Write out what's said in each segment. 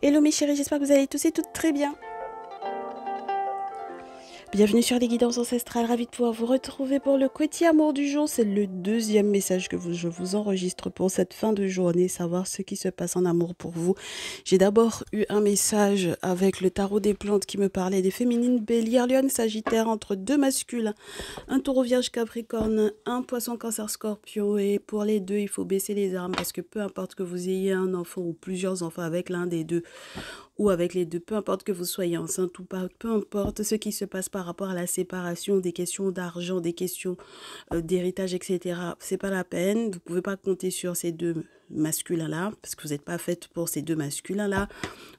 Hello mes chéris, j'espère que vous allez tous et toutes très bien. Bienvenue sur les guidances ancestrales, ravie de pouvoir vous retrouver pour le côté amour du jour. C'est le deuxième message que je vous enregistre pour cette fin de journée, savoir ce qui se passe en amour pour vous. J'ai d'abord eu un message avec le tarot des plantes qui me parlait des féminines Bélier, Lion, Sagittaire entre deux masculins, un taureau vierge Capricorne, un poisson cancer Scorpion, et pour les deux il faut baisser les armes parce que peu importe que vous ayez un enfant ou plusieurs enfants avec l'un des deux, ou avec les deux, peu importe que vous soyez enceinte ou pas, peu importe ce qui se passe par rapport à la séparation, des questions d'argent, des questions d'héritage, etc. C'est pas la peine, vous pouvez pas compter sur ces deux masculins-là, parce que vous n'êtes pas faite pour ces deux masculins-là.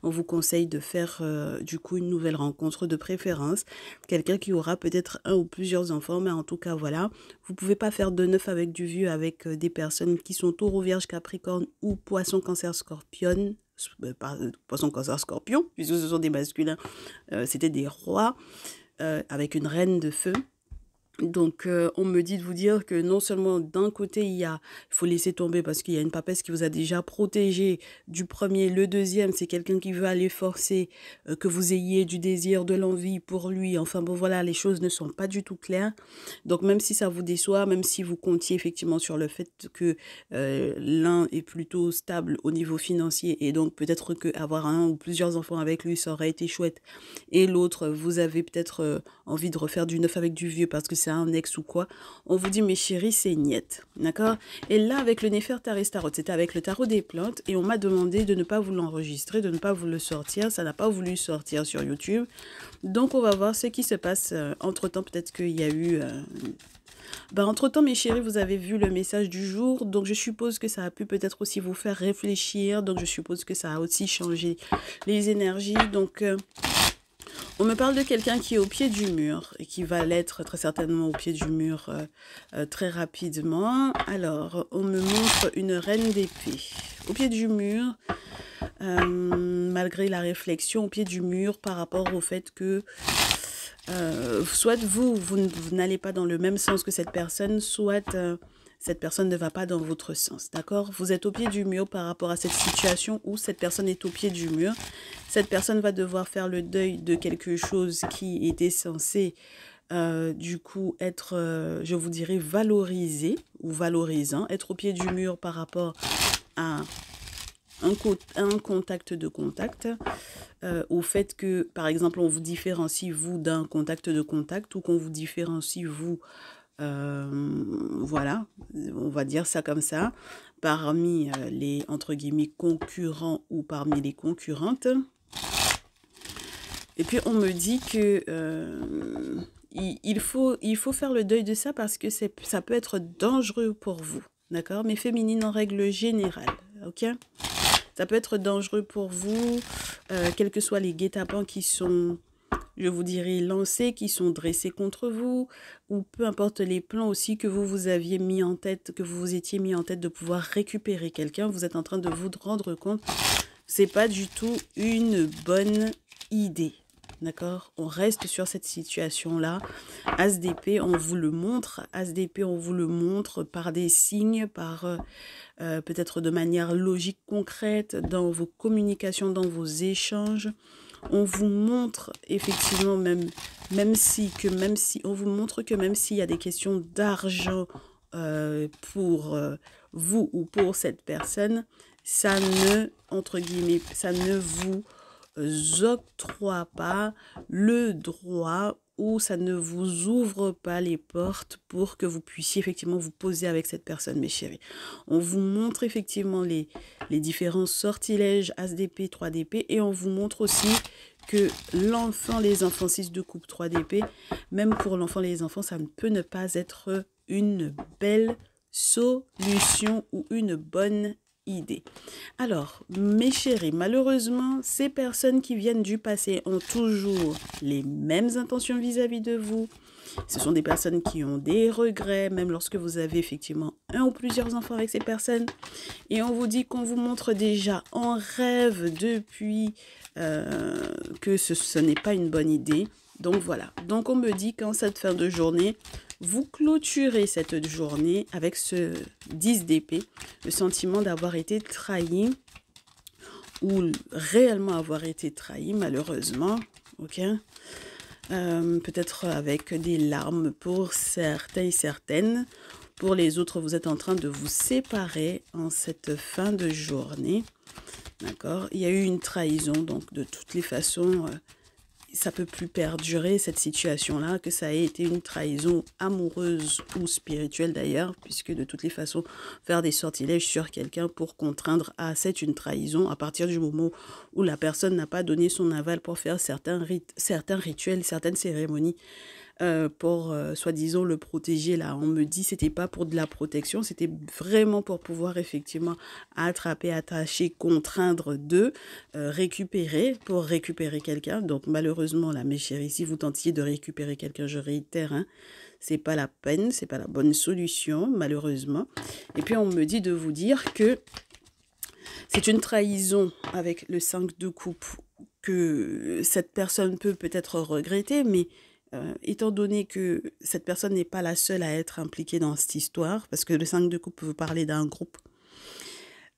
On vous conseille de faire du coup une nouvelle rencontre de préférence, quelqu'un qui aura peut-être un ou plusieurs enfants, mais en tout cas voilà, vous pouvez pas faire de neuf avec du vieux avec des personnes qui sont taureau, vierge, capricorne ou poisson, cancer, scorpion, poisson, cancer, scorpion, puisque ce sont des masculins, c'était des rois, avec une reine de feu. Donc, on me dit de vous dire que non seulement d'un côté, il faut laisser tomber parce qu'il y a une papesse qui vous a déjà protégé du premier. Le deuxième, c'est quelqu'un qui veut aller forcer que vous ayez du désir, de l'envie pour lui. Enfin bon, voilà, les choses ne sont pas du tout claires. Donc, même si ça vous déçoit, même si vous comptiez effectivement sur le fait que l'un est plutôt stable au niveau financier et donc peut-être qu'avoir un ou plusieurs enfants avec lui, ça aurait été chouette. Et l'autre, vous avez peut-être envie de refaire du neuf avec du vieux parce que c'est un ex ou quoi, on vous dit mes chéris, c'est niette, d'accord? Et là, avec le Néfertari Tarot, c'était avec le tarot des plantes et on m'a demandé de ne pas vous l'enregistrer, de ne pas vous le sortir, ça n'a pas voulu sortir sur YouTube. Donc on va voir ce qui se passe entre-temps, peut-être qu'il y a eu... entre-temps, mes chéris, vous avez vu le message du jour, donc je suppose que ça a pu peut-être aussi vous faire réfléchir, donc je suppose que ça a aussi changé les énergies, donc... on me parle de quelqu'un qui est au pied du mur et qui va l'être très certainement au pied du mur très rapidement. Alors, on me montre une reine d'épée au pied du mur, malgré la réflexion, au pied du mur par rapport au fait que soit vous n'allez pas dans le même sens que cette personne, soit cette personne ne va pas dans votre sens, d'accord? Vous êtes au pied du mur par rapport à cette situation où cette personne est au pied du mur. Cette personne va devoir faire le deuil de quelque chose qui était censé, du coup, être, je vous dirais, valorisé ou valorisant. Être au pied du mur par rapport à un contact de contact, au fait que, par exemple, on vous différencie, vous, d'un contact de contact ou qu'on vous différencie, vous, voilà, on va dire ça comme ça, parmi les, entre guillemets, concurrents ou parmi les concurrentes. Et puis on me dit que il faut faire le deuil de ça parce que ça peut être dangereux pour vous, d'accord? Mais féminine en règle générale, ok? Ça peut être dangereux pour vous, quels que soient les guet-apens qui sont, je vous dirais, lancés, qui sont dressés contre vous, ou peu importe les plans aussi que vous aviez mis en tête, que vous vous étiez mis en tête de pouvoir récupérer quelqu'un, vous êtes en train de vous rendre compte, c'est pas du tout une bonne idée. D'accord? On reste sur cette situation-là. As d'épée, on vous le montre. As d'épée, on vous le montre par des signes, par peut-être de manière logique, concrète, dans vos communications, dans vos échanges. On vous montre effectivement, même si, on vous montre que même s'il y a des questions d'argent pour vous ou pour cette personne, ça ne, entre guillemets, ça ne vous octroie pas le droit ou ça ne vous ouvre pas les portes pour que vous puissiez effectivement vous poser avec cette personne, mes chéris. On vous montre effectivement les différents sortilèges As d'épée, 3 d'épée et on vous montre aussi que l'enfant, les enfants 6 de coupe, 3 d'épée, même pour l'enfant, les enfants, ça ne peut ne pas être une belle solution ou une bonne idée. Alors, mes chéris, malheureusement, ces personnes qui viennent du passé ont toujours les mêmes intentions vis-à-vis de vous. Ce sont des personnes qui ont des regrets, même lorsque vous avez effectivement un ou plusieurs enfants avec ces personnes. Et on vous dit qu'on vous montre déjà en rêve depuis que ce n'est pas une bonne idée. Donc voilà. Donc on me dit qu'en cette fin de journée, vous clôturez cette journée avec ce 10 d'épée, le sentiment d'avoir été trahi ou réellement avoir été trahi, malheureusement, ok? Peut-être avec des larmes pour certains et certaines. Pour les autres, vous êtes en train de vous séparer en cette fin de journée. D'accord? Il y a eu une trahison, donc de toutes les façons, ça peut plus perdurer cette situation-là, que ça ait été une trahison amoureuse ou spirituelle d'ailleurs, puisque de toutes les façons, faire des sortilèges sur quelqu'un pour contraindre à c'est une trahison à partir du moment où la personne n'a pas donné son aval pour faire certains rites, certains rituels, certaines cérémonies. Pour soi-disant le protéger là. On me dit c'était pas pour de la protection, c'était vraiment pour pouvoir effectivement attraper, attacher, contraindre récupérer, pour récupérer quelqu'un. Donc malheureusement là mes chéris, si vous tentiez de récupérer quelqu'un, je réitère, hein, c'est pas la peine, c'est pas la bonne solution malheureusement. Et puis on me dit de vous dire que c'est une trahison avec le 5 de coupe que cette personne peut peut-être regretter, mais étant donné que cette personne n'est pas la seule à être impliquée dans cette histoire, parce que le 5 de coupe veut parler d'un groupe,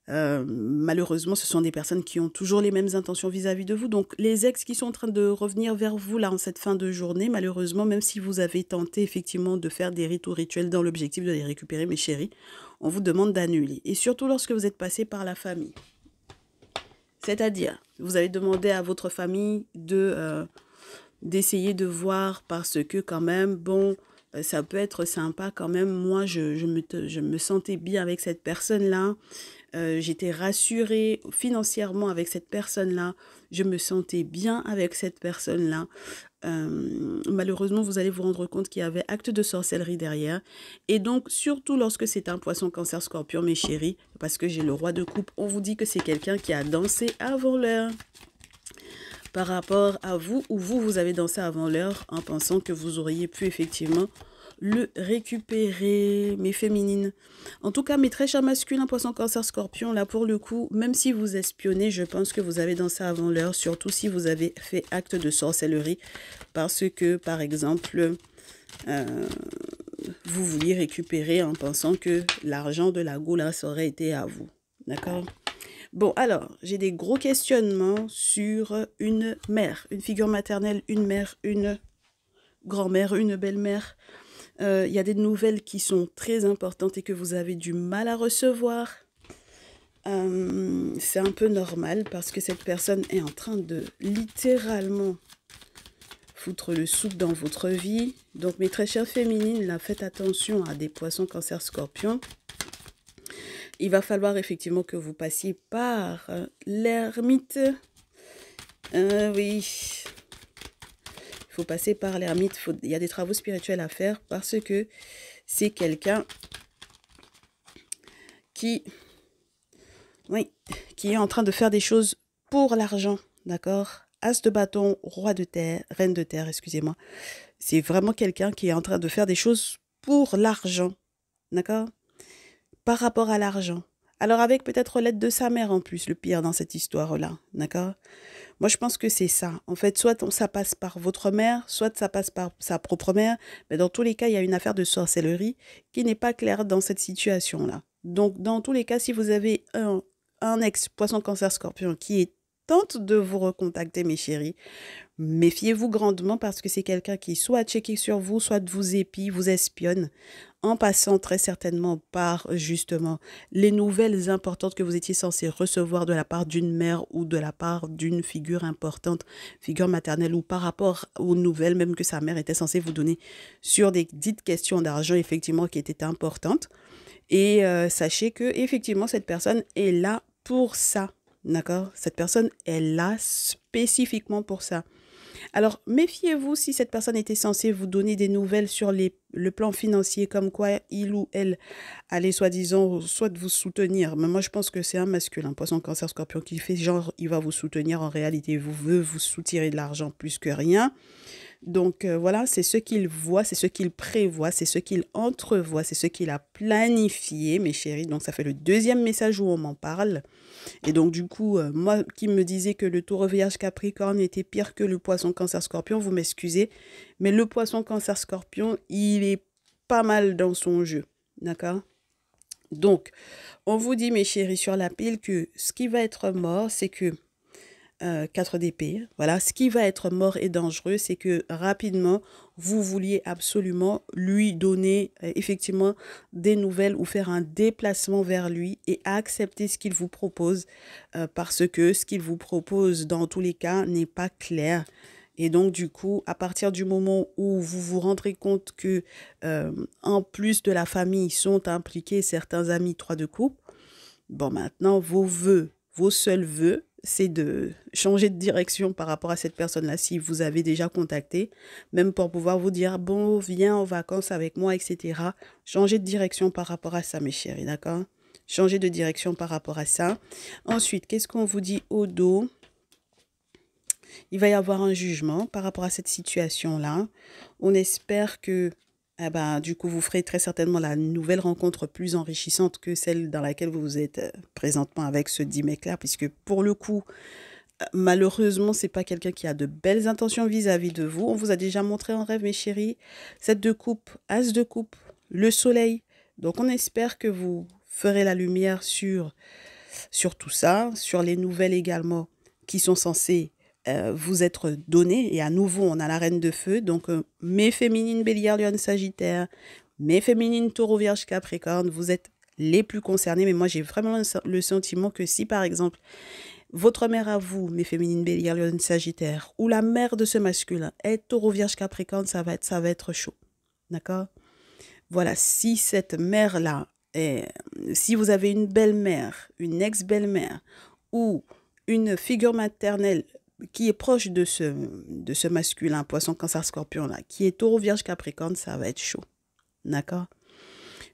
malheureusement, ce sont des personnes qui ont toujours les mêmes intentions vis-à-vis de vous. Donc, les ex qui sont en train de revenir vers vous là en cette fin de journée, malheureusement, même si vous avez tenté effectivement de faire des rites ou rituels dans l'objectif de les récupérer, mes chéris, on vous demande d'annuler. Et surtout lorsque vous êtes passé par la famille. C'est-à-dire, vous avez demandé à votre famille d'essayer de voir parce que quand même, bon, ça peut être sympa quand même. Moi, je me sentais bien avec cette personne-là. J'étais rassurée financièrement avec cette personne-là. Je me sentais bien avec cette personne-là. Malheureusement, vous allez vous rendre compte qu'il y avait acte de sorcellerie derrière. Et donc, surtout lorsque c'est un poisson, cancer, scorpion, mes chéris, parce que j'ai le roi de coupe, on vous dit que c'est quelqu'un qui a dansé avant l'heure par rapport à vous, ou vous avez dansé avant l'heure en pensant que vous auriez pu effectivement le récupérer, mes féminines. En tout cas, mes très chers masculins, poisson, cancer, scorpion, là pour le coup, même si vous espionnez, je pense que vous avez dansé avant l'heure, surtout si vous avez fait acte de sorcellerie, parce que, par exemple, vous vouliez récupérer en pensant que l'argent de la goula, ça aurait été à vous. D'accord ? Bon, alors, j'ai des gros questionnements sur une mère, une figure maternelle, une mère, une grand-mère, une belle-mère. Il y a des nouvelles qui sont très importantes et que vous avez du mal à recevoir. C'est un peu normal parce que cette personne est en train de littéralement foutre le soupe dans votre vie. Donc, mes très chères féminines, là, faites attention à des poissons, cancer, scorpion. Il va falloir effectivement que vous passiez par l'ermite. Oui, il faut passer par l'ermite. Il y a des travaux spirituels à faire parce que c'est quelqu'un qui est en train de faire des choses pour l'argent, d'accord? As de bâton, roi de terre, reine de terre, excusez-moi. C'est vraiment quelqu'un qui est en train de faire des choses pour l'argent, d'accord? Par rapport à l'argent. Alors avec peut-être l'aide de sa mère en plus, le pire dans cette histoire-là, d'accord? Moi, je pense que c'est ça. En fait, soit ça passe par votre mère, soit ça passe par sa propre mère. Mais dans tous les cas, il y a une affaire de sorcellerie qui n'est pas claire dans cette situation-là. Donc, dans tous les cas, si vous avez un ex-poisson, cancer, scorpion qui tente de vous recontacter, mes chéris, méfiez-vous grandement parce que c'est quelqu'un qui soit checké sur vous, soit vous épie, vous espionne, en passant très certainement par justement les nouvelles importantes que vous étiez censé recevoir de la part d'une mère ou de la part d'une figure importante, figure maternelle, ou par rapport aux nouvelles même que sa mère était censée vous donner sur des dites questions d'argent effectivement qui étaient importantes. Et sachez que effectivement cette personne est là pour ça, d'accord? Cette personne est là spécifiquement pour ça. Alors, méfiez-vous si cette personne était censée vous donner des nouvelles sur le plan financier, comme quoi il ou elle allait soi-disant soit vous soutenir. Mais moi, je pense que c'est un masculin, poisson, cancer, scorpion, qui fait genre, il va vous soutenir. En réalité, vous veut vous soutirer de l'argent plus que rien. Donc voilà, c'est ce qu'il voit, c'est ce qu'il prévoit, c'est ce qu'il entrevoit, c'est ce qu'il a planifié, mes chéris. Donc ça fait le deuxième message où on m'en parle. Et donc du coup, moi qui me disais que le taureau vierge capricorne était pire que le poisson cancer scorpion, vous m'excusez. Mais le poisson cancer scorpion, il est pas mal dans son jeu. D'accord ? Donc, on vous dit, mes chéris, sur la pile que ce qui va être mort, c'est que 4 d'épée. Voilà, ce qui va être mort et dangereux, c'est que rapidement, vous vouliez absolument lui donner effectivement des nouvelles ou faire un déplacement vers lui et accepter ce qu'il vous propose parce que ce qu'il vous propose dans tous les cas n'est pas clair. Et donc, du coup, à partir du moment où vous vous rendrez compte que, en plus de la famille, sont impliqués certains amis 3 de coupe, bon, maintenant, vos vœux, vos seuls vœux, c'est de changer de direction par rapport à cette personne-là, si vous avez déjà contacté, même pour pouvoir vous dire, bon, viens en vacances avec moi, etc. Changer de direction par rapport à ça, mes chéris, d'accord? Changer de direction par rapport à ça. Ensuite, qu'est-ce qu'on vous dit au dos? Il va y avoir un jugement par rapport à cette situation-là. On espère que du coup, vous ferez très certainement la nouvelle rencontre plus enrichissante que celle dans laquelle vous êtes présentement avec ce 10 mec-là, puisque pour le coup, malheureusement, c'est pas quelqu'un qui a de belles intentions vis-à-vis de vous. On vous a déjà montré en rêve, mes chéris, 7 de coupe, as de coupe, le soleil. Donc, on espère que vous ferez la lumière sur tout ça, sur les nouvelles également qui sont censées vous être données. Et à nouveau, on a la reine de feu. Donc, mes féminines bélier, lion, sagittaire, mes féminines taureau, vierge, capricorne, vous êtes les plus concernés. Mais moi, j'ai vraiment le sentiment que si, par exemple, votre mère à vous, mes féminines bélier, lion, sagittaire, ou la mère de ce masculin est taureau, vierge, capricorne, ça va être chaud. D'accord? Voilà, si cette mère-là, si vous avez une belle-mère, une ex-belle-mère, ou une figure maternelle qui est proche de ce masculin, poisson, cancer, scorpion là, qui est taureau, vierge, capricorne, ça va être chaud. D'accord?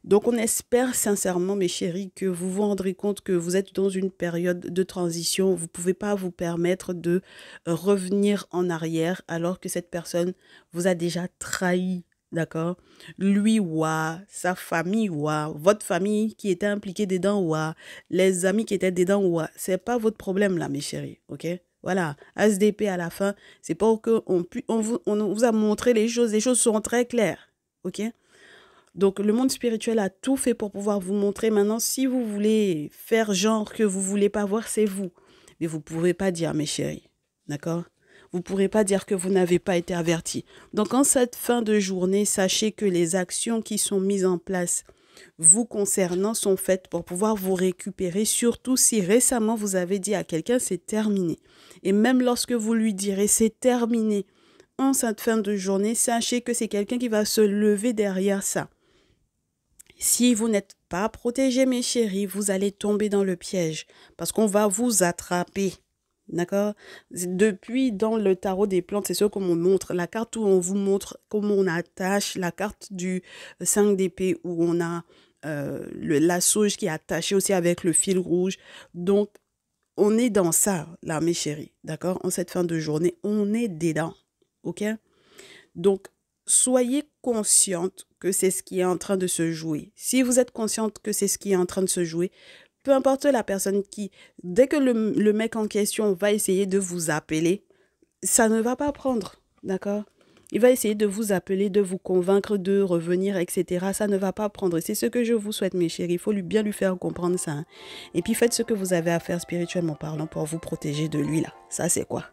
Donc, on espère sincèrement, mes chéris, que vous vous rendrez compte que vous êtes dans une période de transition. Vous ne pouvez pas vous permettre de revenir en arrière alors que cette personne vous a déjà trahi. D'accord? Lui, ouah, sa famille, ouah, votre famille qui était impliquée dedans, ouah, les amis qui étaient dedans, ouah. C'est pas votre problème là, mes chéris, ok? Voilà, SDP à la fin, c'est pas qu'on vous a montré les choses seront très claires, ok? Donc, le monde spirituel a tout fait pour pouvoir vous montrer. Maintenant, si vous voulez faire genre que vous ne voulez pas voir, c'est vous. Mais vous ne pouvez pas dire, mes chéris, d'accord? Vous ne pourrez pas dire que vous n'avez pas été averti. Donc, en cette fin de journée, sachez que les actions qui sont mises en place vous concernant sont faites pour pouvoir vous récupérer, surtout si récemment vous avez dit à quelqu'un c'est terminé. Et même lorsque vous lui direz c'est terminé, en cette fin de journée, sachez que c'est quelqu'un qui va se lever derrière ça. Si vous n'êtes pas protégé, mes chéris, vous allez tomber dans le piège parce qu'on va vous attraper. D'accord? Depuis, dans le tarot des plantes, c'est ce qu'on me montre. La carte où on vous montre comment on attache, la carte du 5 d'épée où on a la sauge qui est attachée aussi avec le fil rouge. Donc, on est dans ça, là, mes chéris. D'accord? En cette fin de journée, on est dedans. OK? Donc, soyez consciente que c'est ce qui est en train de se jouer. Si vous êtes consciente que c'est ce qui est en train de se jouer, peu importe la personne qui, dès que le mec en question va essayer de vous appeler, ça ne va pas prendre, d'accord? Il va essayer de vous appeler, de vous convaincre de revenir, etc. Ça ne va pas prendre. C'est ce que je vous souhaite, mes chéris. Il faut bien lui faire comprendre ça. Hein. Et puis, faites ce que vous avez à faire spirituellement parlant pour vous protéger de lui, là. Ça, c'est quoi?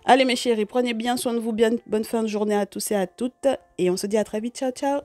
Allez, mes chéris, prenez bien soin de vous. Bonne fin de journée à tous et à toutes. Et on se dit à très vite. Ciao, ciao.